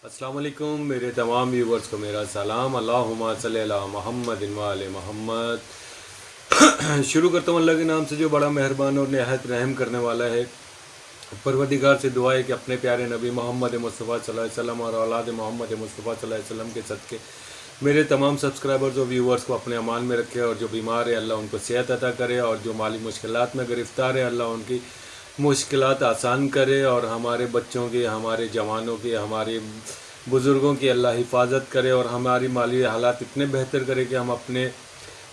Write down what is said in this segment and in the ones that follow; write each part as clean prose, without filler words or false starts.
अस्सलाम वालेकुम मेरे तमाम व्यूवर्स को मेरा सलाम। अल्लाहुम्मा सल्ली अला मोहम्मद व आले मोहम्मद। शुरू करता हूँ अल्लाह के नाम से जो बड़ा मेहरबान और नहायत रहम करने वाला है। परवरदिगार से दुआ है कि अपने प्यारे नबी मोहम्मद मुस्तफ़ा सल्लल्लाहु अलैहि वसल्लम और औलाद मोहम्मद मुस्तफ़ा सल्लल्लाहु अलैहि वसल्लम के सदक़े मेरे तमाम सब्सक्राइबर्स और व्यूवर्स को अपने अमान में रखे, और जो बीमार है अल्लाह उनको सेहत अता करे, और जो माली मुश्किलात में गिरफ़्तार है अल्लाह उनकी मुश्किलात आसान करे, और हमारे बच्चों की, हमारे जवानों की, हमारे बुज़ुर्गों की अल्लाह हिफाजत करे, और हमारी माली हालात इतने बेहतर करे कि हम अपने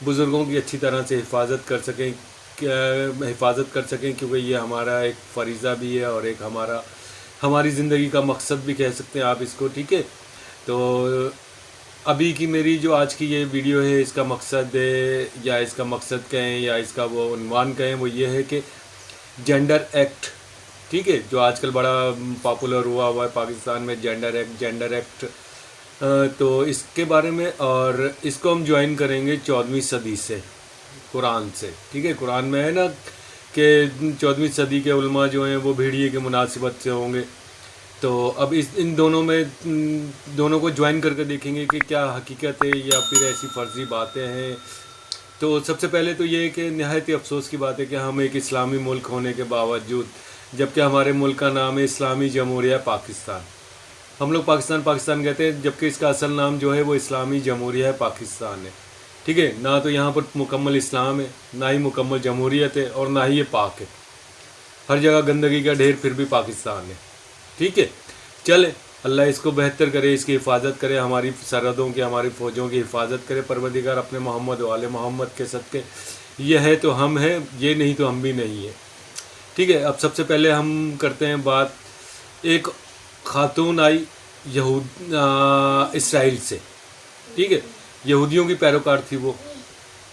बुज़ुर्गों की अच्छी तरह से हिफाजत कर सकें, क्योंकि ये हमारा एक फ़रीज़ा भी है और एक हमारी ज़िंदगी का मकसद भी कह सकते हैं आप इसको। ठीक है, तो अभी की मेरी जो आज की ये वीडियो है, इसका मकसद है, या इसका मकसद कहें या इसका वो उन्वान कहें, वो ये है कि जेंडर एक्ट, ठीक है, जो आजकल बड़ा पॉपुलर हुआ है पाकिस्तान में, जेंडर एक्ट। तो इसके बारे में, और इसको हम ज्वाइन करेंगे 14वीं सदी से, कुरान से। ठीक है, कुरान में है ना कि 14वीं सदी के उलमा जो हैं वो भेड़िए के मुनासिबत से होंगे। तो अब इन दोनों को ज्वाइन करके देखेंगे कि क्या हकीकत है या फिर ऐसी फर्जी बातें हैं। तो सबसे पहले तो ये है कि नहायत ही अफसोस की बात है कि हम एक इस्लामी मुल्क होने के बावजूद, जबकि हमारे मुल्क का नाम है इस्लामी जमहूरिया पाकिस्तान, हम लोग पाकिस्तान कहते हैं, जबकि इसका असल नाम जो है वो इस्लामी जमहूरिया पाकिस्तान है। ठीक है, ना तो यहाँ पर मुकम्मल इस्लाम है, ना ही मुकम्मल जमहूरियत है, और ना ही ये पाक है। हर जगह गंदगी का ढेर, फिर भी पाकिस्तान है। ठीक है, चले, अल्लाह इसको बेहतर करे, इसकी हिफाजत करे, हमारी सरहदों की, हमारी फ़ौजों की हिफाजत करे परवरदिगार अपने मोहम्मद वाले मोहम्मद के सदक़े। ये है तो हम हैं, ये नहीं तो हम भी नहीं है। ठीक है, अब सबसे पहले हम करते हैं बात, एक खातून आई इसराइल से। ठीक है, यहूदियों की पैरोकार थी वो।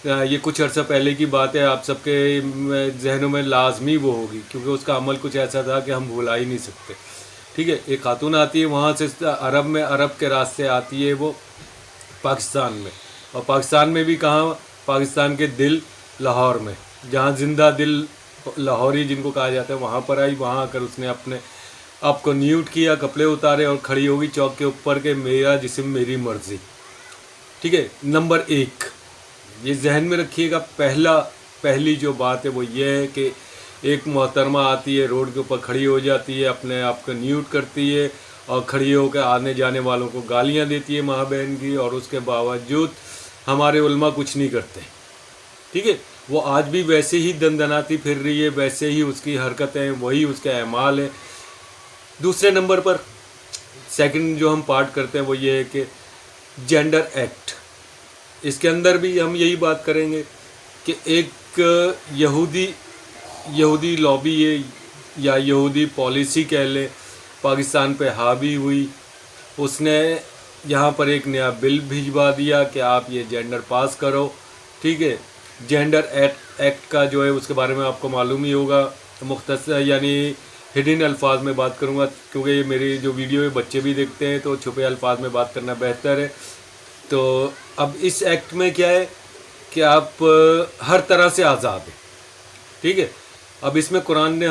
ये कुछ अर्सा पहले की बात है, आप सबके जहनों में लाजमी वो होगी, क्योंकि उसका अमल कुछ ऐसा था कि हम भुला ही नहीं सकते। ठीक है, एक खातून आती है वहाँ से, अरब के रास्ते आती है वो पाकिस्तान में, और पाकिस्तान में भी कहाँ, पाकिस्तान के दिल लाहौर में, जहाँ ज़िंदा दिल लाहौरी जिनको कहा जाता है, वहाँ पर आई। वहाँ आकर उसने अपने आप को न्यूट किया, कपड़े उतारे, और खड़ी होगी चौक के ऊपर के मेरा जिस्म मेरी मर्ज़ी। ठीक है, नंबर 1 ये जहन में रखिएगा। पहली जो बात है वो ये है कि एक मोहतरमा आती है, रोड के ऊपर खड़ी हो जाती है, अपने आप को न्यूट करती है, और खड़ी होकर आने जाने वालों को गालियाँ देती है माँ बहन की, और उसके बावजूद हमारे उलमा कुछ नहीं करते। ठीक है, वो आज भी वैसे ही दंदनाती फिर रही है, वैसे ही उसकी हरकतें, वही उसके अमाल है। दूसरे नंबर पर सेकंड जो हम पार्ट करते हैं वो ये है कि जेंडर एक्ट, इसके अंदर भी हम यही बात करेंगे कि एक यहूदी लॉबी है, या यहूदी पॉलिसी कह लें, पाकिस्तान पे हावी हुई। उसने यहाँ पर एक नया बिल भिजवा दिया कि आप ये जेंडर पास करो। ठीक है, जेंडर एक्ट का जो है उसके बारे में आपको मालूम ही होगा। मुख्तसर यानी हिडन अल्फाज में बात करूँगा, क्योंकि ये मेरी जो वीडियो है बच्चे भी देखते हैं, तो छुपे अल्फाज में बात करना बेहतर है। तो अब इस एक्ट में क्या है कि आप हर तरह से आज़ाद हैं। ठीक है, अब इसमें कुरान ने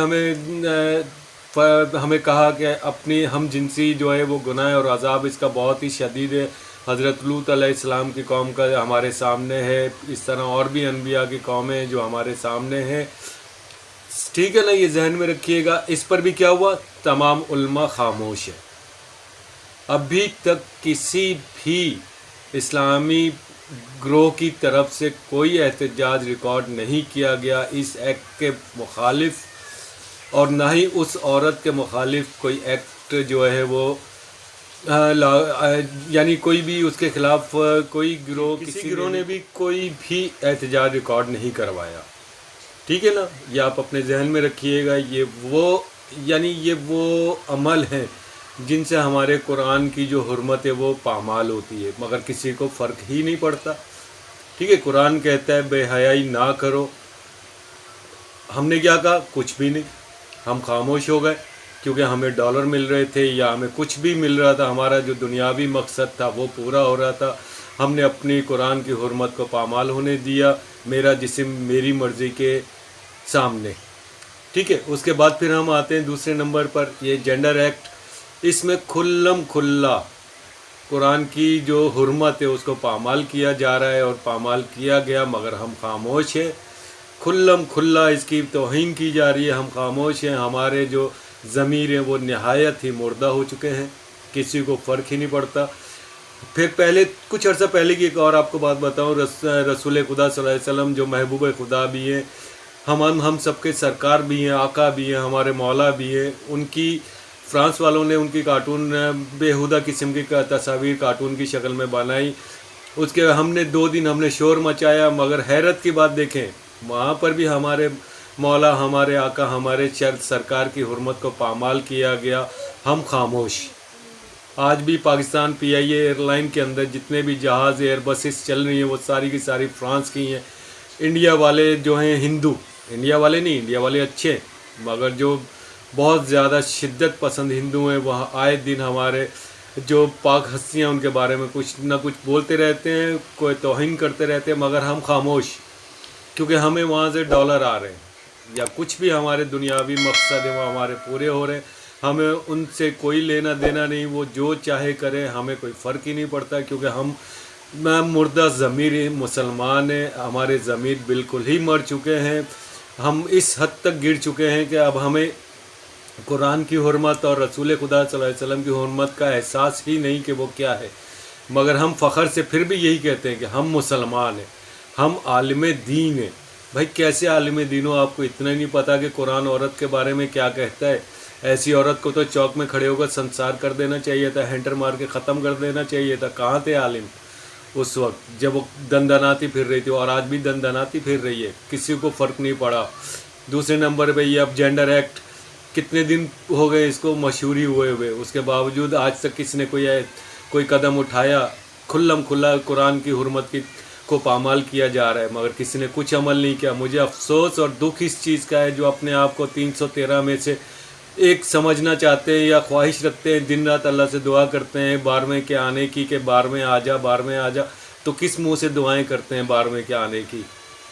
हमें कहा कि अपनी हम जिनसी जो है वो गुनाह और अज़ाब इसका बहुत ही शदीद है। हज़रत लूत अलैहिस्सलाम की कौम का हमारे सामने है, इस तरह और भी अनबिया की कौमें जो हमारे सामने हैं। ठीक है ना, ये जहन में रखिएगा। इस पर भी क्या हुआ, तमाम उलमा खामोश है। अभी तक किसी भी इस्लामी ग्रोह की तरफ से कोई एहतजाज रिकॉर्ड नहीं किया गया इस एक्ट के मुखालिफ, और ना ही उस औरत के मुखालिफ कोई एक्ट जो है वो यानी कोई भी उसके खिलाफ कोई गिरोह, किसी गिरोह ने भी कोई भी एहतजाज रिकॉर्ड नहीं करवाया। ठीक है ना, ये आप अपने जहन में रखिएगा। ये वो अमल हैं जिनसे हमारे कुरान की जो हुर्मत है वो पामाल होती है, मगर किसी को फ़र्क ही नहीं पड़ता। ठीक है, कुरान कहता है बेहयाई ना करो, हमने क्या कहा, कुछ भी नहीं, हम खामोश हो गए, क्योंकि हमें डॉलर मिल रहे थे या हमें कुछ भी मिल रहा था, हमारा जो दुनियावी मकसद था वो पूरा हो रहा था। हमने अपनी कुरान की हुर्मत को पामाल होने दिया, मेरा जिस्म मेरी मर्ज़ी के सामने। ठीक है, उसके बाद फिर हम आते हैं दूसरे नंबर पर, ये जेंडर एक्ट। اس میں کھلم کھلا قرآن کی جو حرمت ہے اس کو پامال کیا جا رہا ہے اور پامال کیا گیا، مگر ہم خاموش ہیں. کھلم کھلا اس کی توہین کی جا رہی ہے، ہم خاموش ہیں. ہمارے جو ضمیر ہیں وہ نہایت ہی مردہ ہو چکے ہیں، کسی کو فرق ہی نہیں پڑتا. پھر پہلے کچھ عرصہ پہلے کی ایک اور آپ کو بات بتاؤں، رسول خدا صلی اللہ علیہ وسلم جو محبوب خدا بھی ہیں، ہم سب کے سرکار بھی ہیں، آقا بھی ہیں، ہمارے مولا بھی ہیں. ان کی فرانس والوں نے ان کی کارٹون بےہودہ قسم کی تصاویر کارٹون کی شکل میں بنائی. اس کے ہم نے 2 دن ہم نے شور مچایا، مگر حیرت کی بات دیکھیں، وہاں پر بھی ہمارے مولا، ہمارے آقا، ہمارے سرکار کی حرمت کو پامال کیا گیا. ہم خاموش. آج بھی پاکستان پی آئی اے ایئر لائن کے اندر جتنے بھی جہاز ایئر بسز چل رہی ہیں وہ ساری کی ساری فرانس کی ہیں. انڈیا والے جو ہیں ہندو، انڈیا والے نہیں، انڈیا والے اچھے ہیں، مگر جو بہت زیادہ شدت پسند ہندو ہیں وہ آئے دن ہمارے جو پاک ہستیاں ان کے بارے میں کچھ نہ کچھ بولتے رہتے ہیں، کوئی توہین کرتے رہتے ہیں، مگر ہم خاموش، کیونکہ ہمیں وہاں سے ڈالر آ رہے ہیں یا کچھ بھی ہمارے دنیاوی مقصد ہیں وہ ہمارے پورے ہو رہے ہیں. ہمیں ان سے کوئی لینا دینا نہیں، وہ جو چاہے کریں، ہمیں کوئی فرق ہی نہیں پڑتا، کیونکہ ہم مردہ ضمیر مسلمان ہیں. ہمارے ضمیر بالکل ہی مر چکے ہیں. ہم اس حد تک گر چکے ہیں کہ اب ہمیں قرآن کی حرمت اور رسول خدا صلی اللہ علیہ وسلم کی حرمت کا احساس ہی نہیں کہ وہ کیا ہے. مگر ہم فخر سے پھر بھی یہی کہتے ہیں کہ ہم مسلمان ہیں، ہم عالم دین ہیں. بھائی کیسے عالم دین ہو؟ آپ کو اتنا ہی نہیں پتا کہ قرآن عورت کے بارے میں کیا کہتا ہے؟ ایسی عورت کو تو چوک میں کھڑے ہو کر سنسار کر دینا چاہیے تھا، ہینٹر مار کے ختم کر دینا چاہیے تھا. کہاں تھے عالم اس وقت جب وہ دندناتی پھر رہی تھی؟ اور آج بھی دندناتی پھر رہی ہے، کسی کو فرق نہیں پڑا. دوسرے نمبر پہ یہ اب جینڈر ایکٹ کتنے دن ہو گئے اس کو مشہوری ہوئے، اس کے باوجود آج تک کسی نے کوئی قدم اٹھایا؟ کھلم کھلا قرآن کی حرمت کو پامال کیا جا رہا ہے، مگر کسی نے کچھ عمل نہیں کیا. مجھے افسوس اور دکھ اس چیز کا ہے جو اپنے آپ کو 313 میں سے ایک سمجھنا چاہتے ہیں یا خواہش رکھتے ہیں، دن رات اللہ سے دعا کرتے ہیں 12ویں کے آنے کی کہ 12ویں آ جا، 12ویں آ جا. تو کس منہ سے دعائیں کرتے ہیں 12ویں کے آنے کی؟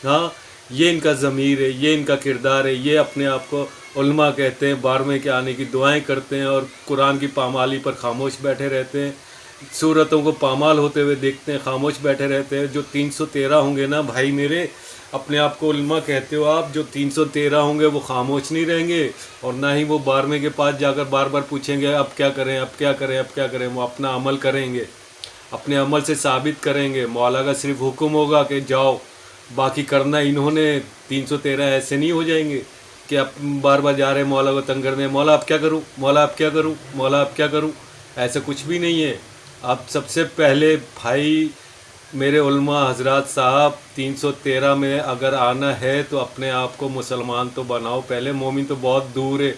ہاں، یہ ان کا ضمیر ہے، یہ ان کا کردار ہے. یہ اپنے آپ کو علماء کہتے ہیں، 12ویں کے آنے کی دعائیں کرتے ہیں اور قرآن کی پامالی پر خاموش بیٹھے رہتے ہیں. صورتوں کو پامال ہوتے ہوئے دیکھتے ہیں، خاموش بیٹھے رہتے ہیں. جو 313 ہوں گے نا بھائی میرے، اپنے آپ کو علماء کہتے ہو آپ، جو 313 ہوں گے وہ خاموش نہیں رہیں گے، اور نہ ہی وہ 12ویں کے پاس جا کر بار بار پوچھیں گے اب کیا کریں، اب کیا کریں، اب کیا کریں. وہ اپنا عمل کریں گے، اپنے عمل سے ثابت کریں گے. مولا کا صرف حکم ہوگا کہ جاؤ، باقی کرنا انہوں نے. 313 ایسے نہیں ہو جائیں گے کہ اب بار بار جا رہے ہیں مولا کو تنگ کرنے، مولا اب کیا کروں، مولا اب کیا کروں، مولا اب کیا کروں. ایسا کچھ بھی نہیں ہے. اب سب سے پہلے بھائی میرے علماء حضرات صاحب، 313 میں اگر آنا ہے تو اپنے آپ کو مسلمان تو بناؤ پہلے. مومن تو بہت دور ہے،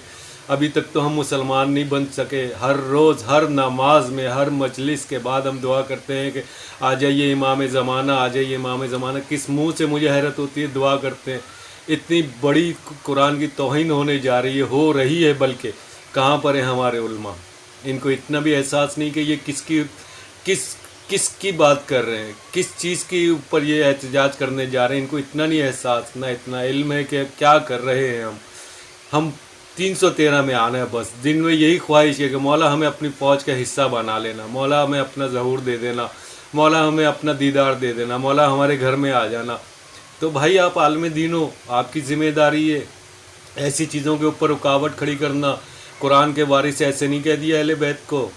ابھی تک تو ہم مسلمان نہیں بن سکے. ہر روز ہر نماز میں ہر مجلس کے بعد ہم دعا کرتے ہیں کہ آ جائیے امام زمانہ، آ جائیے امام زمانہ. کس منہ سے مجھے حیرت ہوتی ہے دعا کرتے ہیں. اتنی بڑی قرآن کی توہین ہونے جا رہی ہے، ہو رہی ہے، بلکہ کہاں پر ہیں ہمارے علماء؟ ان کو اتنا بھی احساس نہیں کہ یہ کس کی بات کر رہے ہیں، کس چیز کے اوپر یہ احتجاج کرنے جا رہے ہیں. ان کو اتنا نہیں احساس، نہ اتنا علم ہے کہ کیا کر رہے ہیں ہم 313 میں آنا ہے بس. دن میں یہی خواہش ہے کہ مولا ہمیں اپنی فوج کا حصہ بنا لینا، مولا ہمیں اپنا ظہور دے دینا، مولا ہمیں اپنا دیدار دے دینا، مولا ہمارے گھر میں آ جانا. تو بھائی آپ عالم دین ہو، آپ کی ذمہ داری ہے ایسی چیزوں کے اوپر رکاوٹ کھڑی کرنا. قرآن کے وارث ایسے نہیں کہہ دیا اہل بیت کو.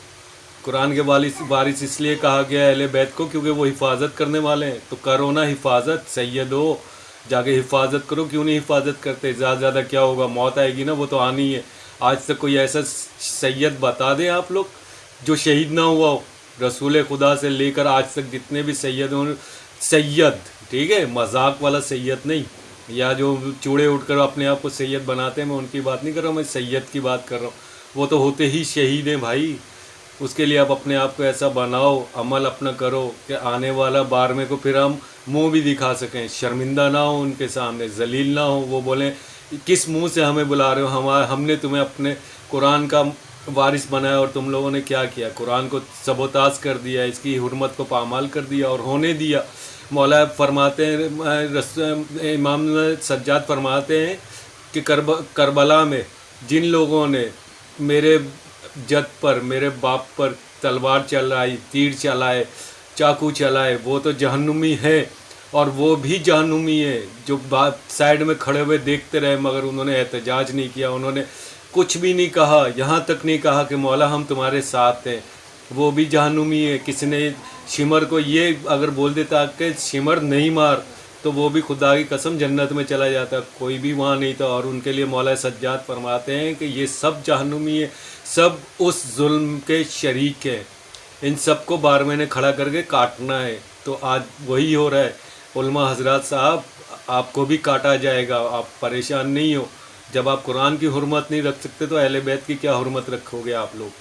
قرآن کے وارث اس لیے کہا گیا اہل بیت کو کیونکہ وہ حفاظت کرنے والے ہیں. تو کرو نا حفاظت، سید ہو، جا کے حفاظت کرو. کیوں نہیں حفاظت کرتے؟ زیادہ زیادہ کیا ہوگا، موت آئے گی نا، وہ تو آنی ہے. آج تک کوئی ایسا سید بتا دیں آپ لوگ جو شہید نہ ہوا ہو. رسول خدا سے لے کر آج تک جتنے بھی سید ہوں، سید ٹھیک ہے، مذاق والا سید نہیں، یا جو چوڑے اٹھ کر اپنے آپ کو سید بناتے ہیں، میں ان کی بات نہیں کر رہا ہوں، میں سید کی بات کر رہا ہوں. وہ تو ہوتے ہی شہید ہیں بھائی. اس کے لیے آپ اپنے آپ کو ایسا بناؤ، عمل اپنا کرو کہ آنے والا 12ویں کو پھر ہم منہ بھی دکھا سکیں، شرمندہ نہ ہو ان کے سامنے، ذلیل نہ ہو. وہ بولیں کس منہ سے ہمیں بلا رہے ہو، ہم نے تمہیں اپنے قرآن کا وارث بنایا اور تم لوگوں نے کیا کیا؟ قرآن کو سبوتاز کر دیا، اس کی حرمت کو پامال کر دیا اور ہونے دیا. مولا فرماتے ہیں، امام سجاد فرماتے ہیں کہ کربلا میں جن لوگوں نے میرے जद पर, मेरे बाप पर तलवार चलाई, तीर चलाए, चाकू चलाए, वो तो जहन्नुमी है, और वो भी जहन्नुमी है जो बात साइड में खड़े हुए देखते रहे, मगर उन्होंने एहतजाज नहीं किया, उन्होंने कुछ भी नहीं कहा, यहाँ तक नहीं कहा कि मौला हम तुम्हारे साथ हैं। वो भी जहन्नुमी है। किसी ने शिमर को ये अगर बोल देता कि शिमर नहीं मार, तो वो भी खुदा की कसम जन्नत में चला जाता, कोई भी वहाँ नहीं था। और उनके लिए मौला सज्जाद फरमाते हैं कि ये सब जहन्नुमी है, सब उस जुल्म के शरीक हैं, इन सब को बारहवें ने खड़ा करके काटना है। तो आज वही हो रहा है। उलमा हजरात साहब, आपको भी काटा जाएगा, आप परेशान नहीं हो। जब आप कुरान की हुर्मत नहीं रख सकते तो अहले बैत की क्या हुर्मत रखोगे आप लोग।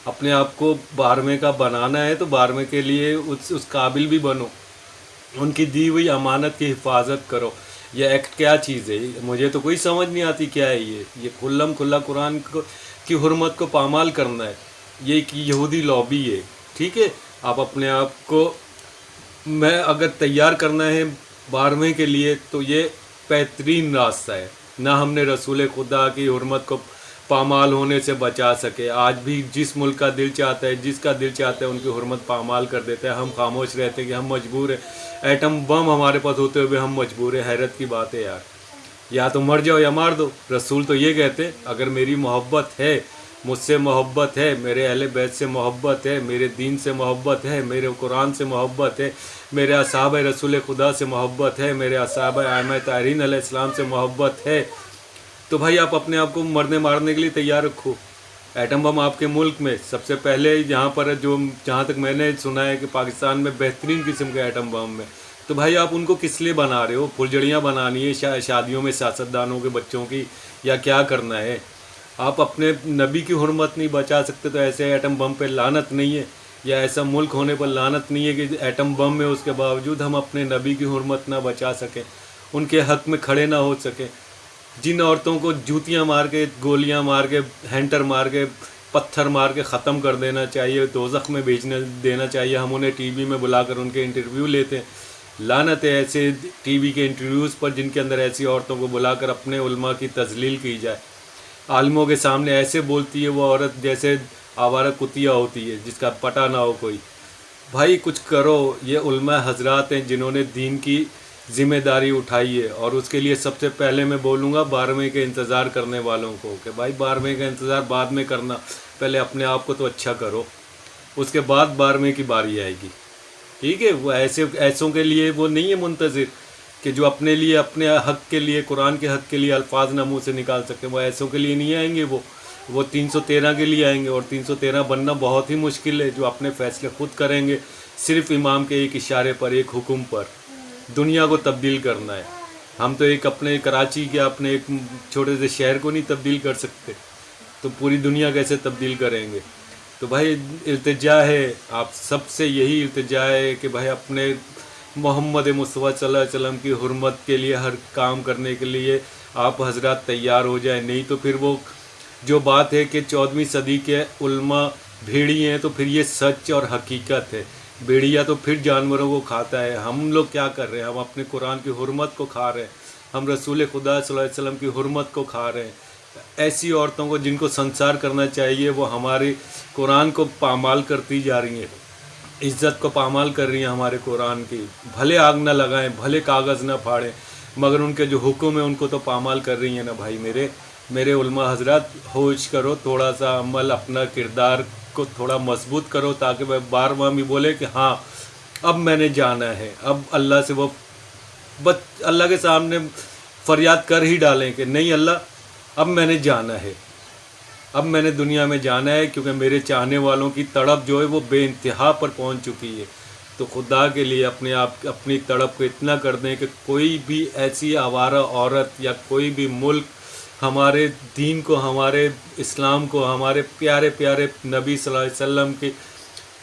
अपने आप को बारहवें का बनाना है तो बारहवें के लिए उस काबिल भी बनो, उनकी दी हुई अमानत की हिफाजत करो। ये एक्ट क्या चीज़ है, मुझे तो कोई समझ नहीं आती क्या है ये खुल्लम खुल्ला कुरान की हुर्मत को पामाल करना है। ये एक यहूदी लॉबी है, ठीक है। आप अपने आप को मैं अगर तैयार करना है बारहवें के लिए तो ये बेहतरीन रास्ता है। ना हमने रसूल खुदा की हुर्मत को पामाल होने से बचा सके। आज भी जिस मुल्क का दिल चाहता है, जिसका दिल चाहता है, उनकी हुर्मत पामाल कर देते हैं। हम खामोश रहते हैं कि हम मजबूर हैं। एटम बम हमारे पास होते हुए हम मजबूर हैं। हैरत की बात है यार, या तो मर जाओ या मार दो। रसूल तो ये कहते हैं, अगर मेरी मोहब्बत है, मुझसे मोहब्बत है, मेरे अहले बैत से मोहब्बत है, मेरे दीन से मोहब्बत है, मेरे कुरान से मोहब्बत है, मेरे असहाब रसूल खुदा से मोहब्बत है, मेरे असहाब आइम्मा तारीन अलैहिस्सलाम से मोहब्बत है, तो भाई आप अपने आप को मरने मारने के लिए तैयार रखो। एटम बम आपके मुल्क में सबसे पहले यहाँ पर जहाँ तक मैंने सुना है कि पाकिस्तान में बेहतरीन किस्म के एटम बम में, तो भाई आप उनको किस लिए बना रहे हो? फुलझड़ियाँ बनानी है शादियों में सियासतदानों के बच्चों की, या क्या करना है? आप अपने नबी की हुर्मत नहीं बचा सकते तो ऐसे एटम बम पे लानत नहीं है, या ऐसा मुल्क होने पर लानत नहीं है कि एटम बम में उसके बावजूद हम अपने नबी की हुर्मत ना बचा सकें, उनके हक़ में खड़े ना हो सकें। जिन औरतों को जूतियां मार के, गोलियां मार के, हैंटर मार के, पत्थर मार के ख़त्म कर देना चाहिए, दोज़ख में भेजने देना चाहिए, हम उन्हें टीवी में बुलाकर उनके इंटरव्यू लेते हैं। लानत है ऐसे टीवी के इंटरव्यूज़ पर जिनके अंदर ऐसी औरतों को बुलाकर अपने उलमा की तजलील की जाए। आलिमों के सामने ऐसे बोलती है वो औरत जैसे आवारा कुतिया होती है जिसका पता ना हो कोई। भाई कुछ करो। ये उलमा हजरात हैं जिन्होंने दीन की ज़िम्मेदारी उठाई है, और उसके लिए सबसे पहले मैं बोलूँगा बारहवें के इंतज़ार करने वालों को कि भाई बारहवें का इंतज़ार बाद में करना, पहले अपने आप को तो अच्छा करो, उसके बाद बारहवें की बारी आएगी, ठीक है। वो ऐसों के लिए वो नहीं है मुंतज़िर कि जो अपने लिए, अपने हक़ के लिए, कुरान के हक़ के लिए अल्फाज ना मुँह से निकाल सकते। वो ऐसों के लिए नहीं आएंगे, वो 313 के लिए आएंगे, और 313 बनना बहुत ही मुश्किल है। जो अपने फ़ैसले खुद करेंगे, सिर्फ़ इमाम के एक इशारे पर, एक हुक्म पर दुनिया को तब्दील करना है। हम तो एक अपने कराची के अपने एक छोटे से शहर को नहीं तब्दील कर सकते, तो पूरी दुनिया कैसे तब्दील करेंगे? तो भाई इल्तिजा है, आप सबसे यही इल्तिजा है कि भाई अपने मोहम्मद मुस्तफ़ा सल्लल्लाहु अलैहि वसल्लम की हुर्मत के लिए हर काम करने के लिए आप हजरात तैयार हो जाए। नहीं तो फिर वो जो बात है कि 14वीं सदी के उलमा भेड़ी हैं, तो फिर ये सच और हकीकत है। भेड़िया तो फिर जानवरों को खाता है। हम लोग क्या कर रहे हैं? हम अपने कुरान की हुर्मत को खा रहे हैं, हम रसूल खुदा सल्लल्लाहु अलैहि वसल्लम की हुर्मत को खा रहे हैं। ऐसी औरतों को जिनको संसार करना चाहिए वो हमारे कुरान को पामाल करती जा रही हैं, इज़्ज़त को पामाल कर रही हैं हमारे कुरान की। भले आग ना लगाएं, भले कागज़ ना फाड़ें, मगर उनके जो हुक्म है उनको तो पामाल कर रही हैं ना। भाई मेरे उलमा हजरात, होश करो, थोड़ा सा अमल, अपना किरदार को थोड़ा मजबूत करो, ताकि वह बार बार भी बोले कि हाँ अब मैंने जाना है। अब अल्लाह से वो अल्लाह के सामने फरियाद कर ही डालें कि नहीं अल्लाह अब मैंने जाना है, अब मैंने दुनिया में जाना है, क्योंकि मेरे चाहने वालों की तड़प जो है वो बेइंतहा पर पहुंच चुकी है। तो खुदा के लिए अपनी तड़प को इतना कर दें कि कोई भी ऐसी आवारा औरत या कोई भी मुल्क हमारे दीन को, हमारे इस्लाम को, हमारे प्यारे प्यारे नबी सल्लल्लाहु अलैहि वसल्लम के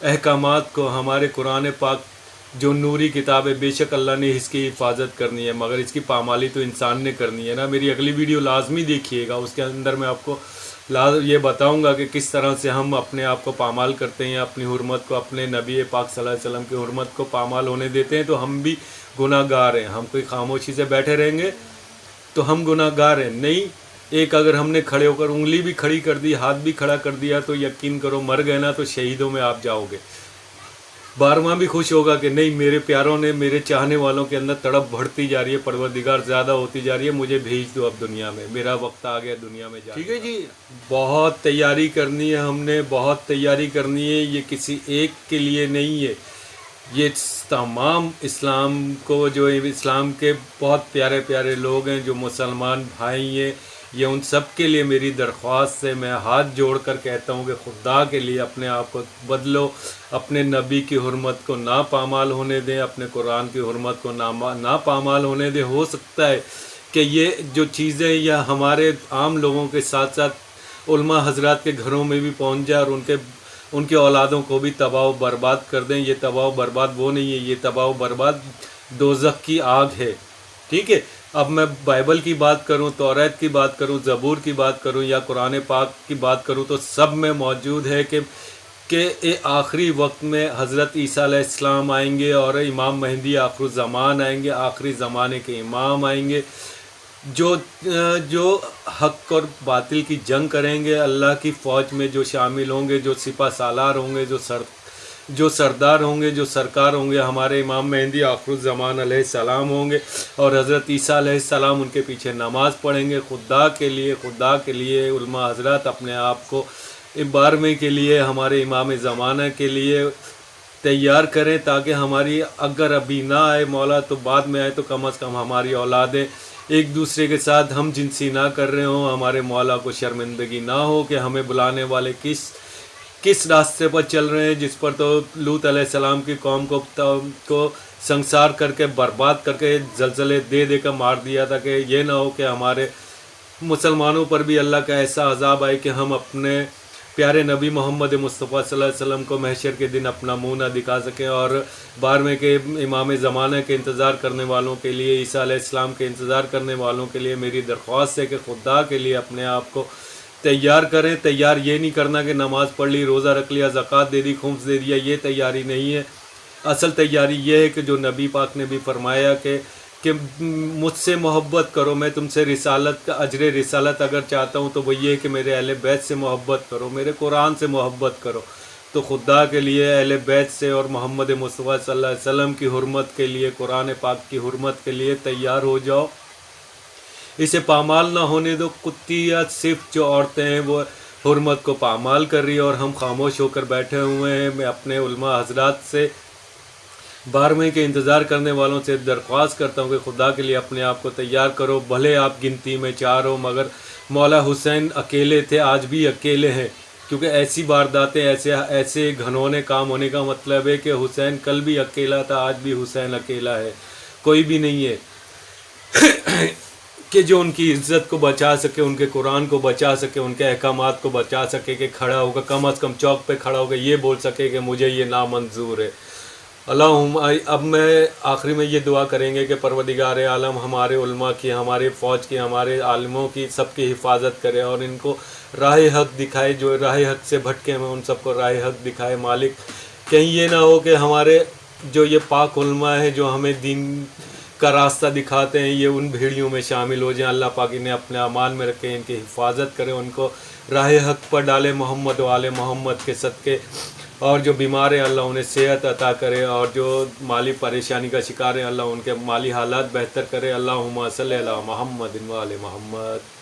अहकामात को, हमारे कुरान पाक जो नूरी किताब है, बेशक अल्लाह ने इसकी हिफाजत करनी है, मगर इसकी पामाली तो इंसान ने करनी है ना। मेरी अगली वीडियो लाजमी देखिएगा, उसके अंदर मैं आपको ये बताऊंगा कि किस तरह से हम अपने आप को पामाल करते हैं, अपनी हुर्मत को, अपने नबी पाक सल्लल्लाहु अलैहि वसल्लम की हुर्मत को पामाल होने देते हैं। तो हम भी गुनाहगार हैं। हम कोई खामोशी से बैठे रहेंगे तो हम गुनाहगार हैं। नहीं, ایک اگر ہم نے کھڑے ہو کر انگلی بھی کھڑی کر دی، ہاتھ بھی کھڑا کر دیا، تو یقین کرو مر گئے نا تو شہیدوں میں آپ جاؤ گے۔ 12واں بھی خوش ہوگا کہ نہیں، میرے پیاروں نے، میرے چاہنے والوں کے اندر تڑپ بڑھتی جا رہی ہے، پروردگار زیادہ ہوتی جا رہی ہے، مجھے بھیج دو اب دنیا میں، میرا وقت آ گیا دنیا میں جانے کا۔ ٹھیک ہے جی، بہت تیاری کرنی ہے ہم نے، بہت تیاری کرنی ہے، یہ کسی ایک کے لیے نہیں ہے، یہ تمام اسلام کو، جو اسلام کے بہت پیارے پیارے لوگ ہیں، جو مسلمان بھائی ہیں، یہ ان سب کے لیے میری درخواست ہے۔ میں ہاتھ جوڑ کر کہتا ہوں کہ خدا کے لیے اپنے آپ کو بدلو، اپنے نبی کی حرمت کو نہ پامال ہونے دیں، اپنے قرآن کی حرمت کو نہ پامال ہونے دیں۔ ہو سکتا ہے کہ یہ جو چیزیں یا ہمارے عام لوگوں کے ساتھ ساتھ علماء حضرات کے گھروں میں بھی پہنچ جائے اور ان کے اولادوں کو بھی تباہ و برباد کر دیں۔ یہ تباہ و برباد وہ نہیں ہے، یہ تباہ و برباد دوزخ کی آگ ہے۔ ٹھیک ہے، اب میں بائبل کی بات کروں، توریت کی بات کروں، زبور کی بات کروں یا قرآن پاک کی بات کروں، تو سب میں موجود ہے کہ آخری وقت میں حضرت عیسیٰ علیہ السلام آئیں گے اور امام مہدی آخر الزمان آئیں گے، آخری زمانے کے امام آئیں گے، جو حق اور باطل کی جنگ کریں گے، اللہ کی فوج میں جو شامل ہوں گے، جو سپہ سالار ہوں گے، جو سردار ہوں گے، جو سرکار ہوں گے، ہمارے امام مہدی آخر الزمان علیہ السلام ہوں گے، اور حضرت عیسیٰ علیہ السلام ان کے پیچھے نماز پڑھیں گے۔ خدا کے لیے علماء حضرات اپنے آپ کو 12ویں کے لیے، ہمارے امام زمانہ کے لیے تیار کریں، تاکہ ہماری اگر ابھی نہ آئے مولا تو بعد میں آئے، تو کم از کم ہماری اولادیں ایک دوسرے کے ساتھ ہم جنسی نہ کر رہے ہوں، ہمارے مولا کو شرمندگی نہ ہو کہ ہمیں بلانے والے کس راستے پر چل رہے ہیں، جس پر تو لوط علیہ السلام کی قوم کو سنسار کر کے، برباد کر کے، زلزلے دے کر مار دیا تھا، کہ یہ نہ ہو کہ ہمارے مسلمانوں پر بھی اللہ کا ایسا عذاب آئے کہ ہم اپنے پیارے نبی محمد مصطفیٰ صلی اللہ علیہ وسلم کو محشر کے دن اپنا منہ نہ دکھا سکیں۔ اور 12ویں کے امام زمانہ کے انتظار کرنے والوں کے لیے، عیسیٰ علیہ السلام کے انتظار کرنے والوں کے لیے میری درخواست ہے کہ خدا کے لیے اپنے آپ کو تیار کریں۔ تیار یہ نہیں کرنا کہ نماز پڑھ لی، روزہ رکھ لیا، زکوٰۃ دے دی، خمس دے دیا، یہ تیاری نہیں ہے۔ اصل تیاری یہ ہے کہ جو نبی پاک نے بھی فرمایا کہ مجھ سے محبت کرو، میں تم سے رسالت کا اجر رسالت اگر چاہتا ہوں تو وہ یہ کہ میرے اہل بیت سے محبت کرو، میرے قرآن سے محبت کرو۔ تو خدا کے لیے اہل بیت سے اور محمد مصطفیٰ صلی اللہ علیہ وسلم کی حرمت کے لیے، قرآن پاک کی حرمت کے لیے تیار ہو جاؤ، اسے پامال نہ ہونے دو۔ کتیات صرف جو عورتیں ہیں وہ حرمت کو پامال کر رہی ہے اور ہم خاموش ہو کر بیٹھے ہوئے ہیں۔ میں اپنے علماء حضرات سے، 12ویں کے انتظار کرنے والوں سے درخواست کرتا ہوں کہ خدا کے لیے اپنے آپ کو تیار کرو، بھلے آپ گنتی میں 4 ہو، مگر مولا حسین اکیلے تھے، آج بھی اکیلے ہیں، کیونکہ ایسی وارداتیں، ایسے گھنونے کام ہونے کا مطلب ہے کہ حسین کل بھی اکیلا تھا، آج بھی حسین اکیلا ہے، کوئی بھی نہیں ہے کہ جو ان کی عزت کو بچا سکے، ان کے قرآن کو بچا سکے، ان کے احکامات کو بچا سکے، کہ کھڑا ہوگا، کم از کم چوک پہ کھڑا ہوگا یہ بول سکے کہ مجھے یہ نامنظور ہے۔ اب میں آخری میں یہ دعا کریں گے کہ پروردگار عالم ہمارے علماء کی، ہمارے فوج کی، ہمارے عالموں کی، سب کی حفاظت کرے اور ان کو راہ حق دکھائے، جو راہ حق سے بھٹکے ہیں ان سب کو راہ حق دکھائے۔ مالک، کہیں یہ نہ ہو کہ ہمارے جو یہ پاک علماء ہیں جو ہمیں دین کا راستہ دکھاتے ہیں، یہ ان بھیڑیوں میں شامل ہو جائیں۔ اللہ پاک انہیں اپنے امان میں رکھے، ان کی حفاظت کرے، ان کو راہ حق پر ڈالے محمد و آل محمد کے صدقے، اور جو بیمار ہیں اللہ انہیں صحت عطا کرے، اور جو مالی پریشانی کا شکار ہیں اللہ ان کے مالی حالات بہتر کرے۔ اللہم صلی علی محمد و آل محمد۔